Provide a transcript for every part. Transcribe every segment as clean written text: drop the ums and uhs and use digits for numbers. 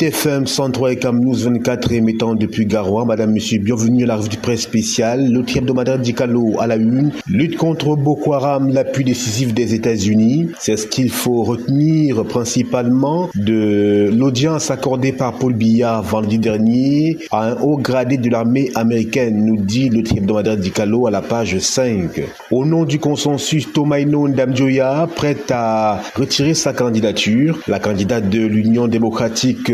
ITFM 103 et Cam News 24 émettant depuis Garoua. Madame, Monsieur, bienvenue à la revue de presse spéciale. Le hebdomadaire Dicalo à la une. Lutte contre Boko Haram, l'appui décisif des États-Unis. C'est ce qu'il faut retenir principalement de l'audience accordée par Paul Biya vendredi dernier à un haut gradé de l'armée américaine, nous dit le hebdomadaire Dicalo à la page 5. Au nom du consensus, Tomaino Ndamjoya prête à retirer sa candidature. La candidate de l'Union démocratique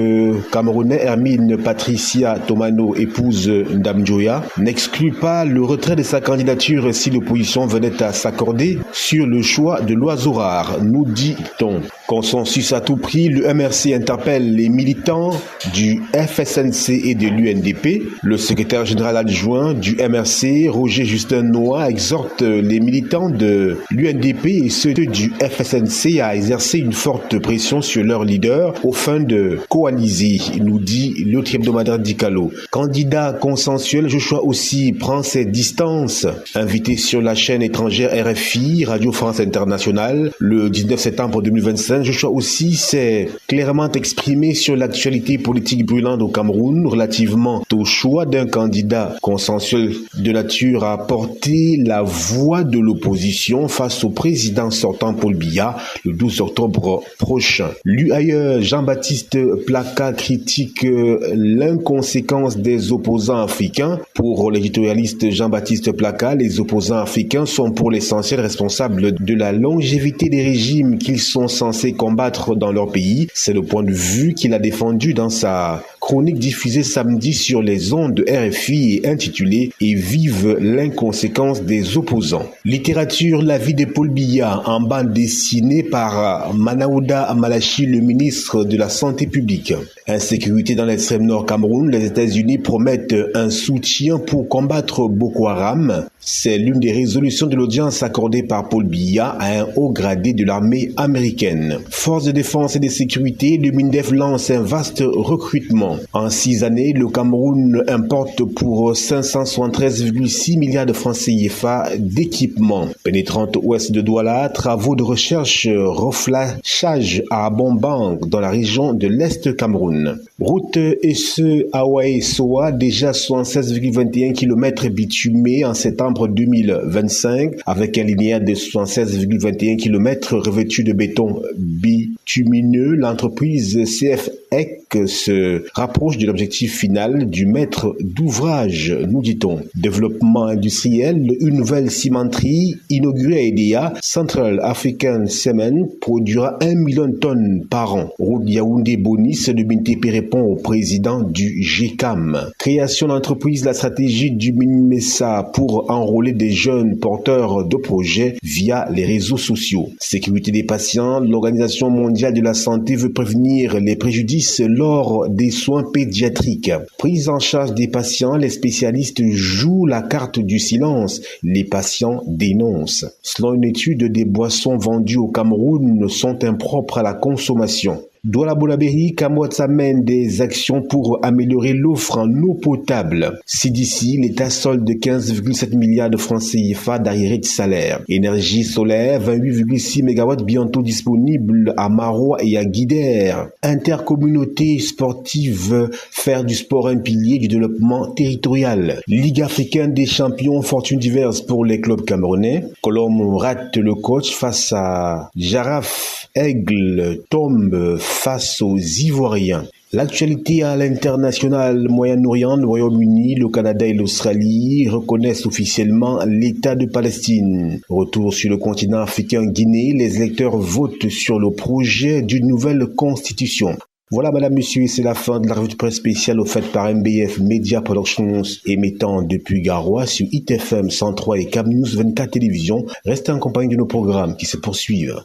camerounais, Hermine Patricia Tomano, épouse Ndamjoya, n'exclut pas le retrait de sa candidature si l'opposition venait à s'accorder sur le choix de l'oiseau rare, nous dit-on. Consensus à tout prix, le MRC interpelle les militants du FSNC et de l'UNDP. Le secrétaire général adjoint du MRC, Roger Justin Noah, exhorte les militants de l'UNDP et ceux du FSNC à exercer une forte pression sur leur leader au fin de coaliser, nous dit l'autre hebdomadaire Dicalo. Candidat consensuel, Joshua aussi prend ses distances. Invité sur la chaîne étrangère RFI, Radio France Internationale, le 19 septembre 2025, Joshua aussi s'est clairement exprimé sur l'actualité politique brûlante au Cameroun relativement au choix d'un candidat consensuel de nature à porter la voix de l'opposition face au président sortant Paul Biya le 12 octobre prochain. Lu ailleurs, Jean-Baptiste Plaka critique l'inconséquence des opposants africains. Pour l'éditorialiste Jean-Baptiste Plaka, les opposants africains sont pour l'essentiel responsables de la longévité des régimes qu'ils sont censés combattre dans leur pays. C'est le point de vue qu'il a défendu dans sa chronique diffusée samedi sur les ondes de RFI et intitulée « Et vive l'inconséquence des opposants ». Littérature, la vie de Paul Biya en bande dessinée par Manaouda Malachi, le ministre de la Santé publique. Insécurité dans l'extrême nord Cameroun, les États-Unis promettent un soutien pour combattre Boko Haram. C'est l'une des résolutions de l'audience accordée par Paul Biya à un haut gradé de l'armée américaine. Forces de défense et de sécurité, le MINDEF lance un vaste recrutement. En 6 années, le Cameroun importe pour 573,6 milliards de francs CFA d'équipements. Pénétrante ouest de Douala, travaux de recherche, reflashage à Bombank dans la région de l'Est Cameroun. Route Esse Hawaï Soa, déjà 76,21 km bitumés en septembre 2025, avec un linéaire de 76,21 km revêtu de béton bitumineux. L'entreprise CFEC se rapproche de l'objectif final du maître d'ouvrage, nous dit-on. Développement industriel, une nouvelle cimenterie inaugurée à Edea, Central African Cement, produira 1 million de tonnes par an. Route Yaoundé-Bonis, le BNTP répond au président du GCAM. Création d'entreprise, la stratégie du MINMESA pour enrôler des jeunes porteurs de projets via les réseaux sociaux. Sécurité des patients, l'Organisation mondiale de la santé veut prévenir les préjudices lors des soins pédiatriques. Prise en charge des patients, les spécialistes jouent la carte du silence. Les patients dénoncent. Selon une étude, des boissons vendues au Cameroun sont impropres à la consommation. Douala Bolaberi, Kamwatsa mène des actions pour améliorer l'offre en eau potable. CDC, l'État solde de 15,7 milliards de francs CFA d'arriérés de salaire. Énergie solaire, 28,6 MW bientôt disponibles à Marois et à Guider. Intercommunauté sportive, faire du sport un pilier du développement territorial. Ligue africaine des champions, fortune diverse pour les clubs camerounais. Colombe rate le coach face à Jaraf. Aigle tombe face aux Ivoiriens. L'actualité à l'international, Moyen-Orient, le Royaume-Uni, le Canada et l'Australie reconnaissent officiellement l'État de Palestine. Retour sur le continent africain Guinée, les électeurs votent sur le projet d'une nouvelle constitution. Voilà, madame, monsieur, c'est la fin de la revue de presse spéciale faite par MBF Media Productions, émettant depuis Garoua sur ITFM 103 et Cam News 24 Télévision. Restez en compagnie de nos programmes qui se poursuivent.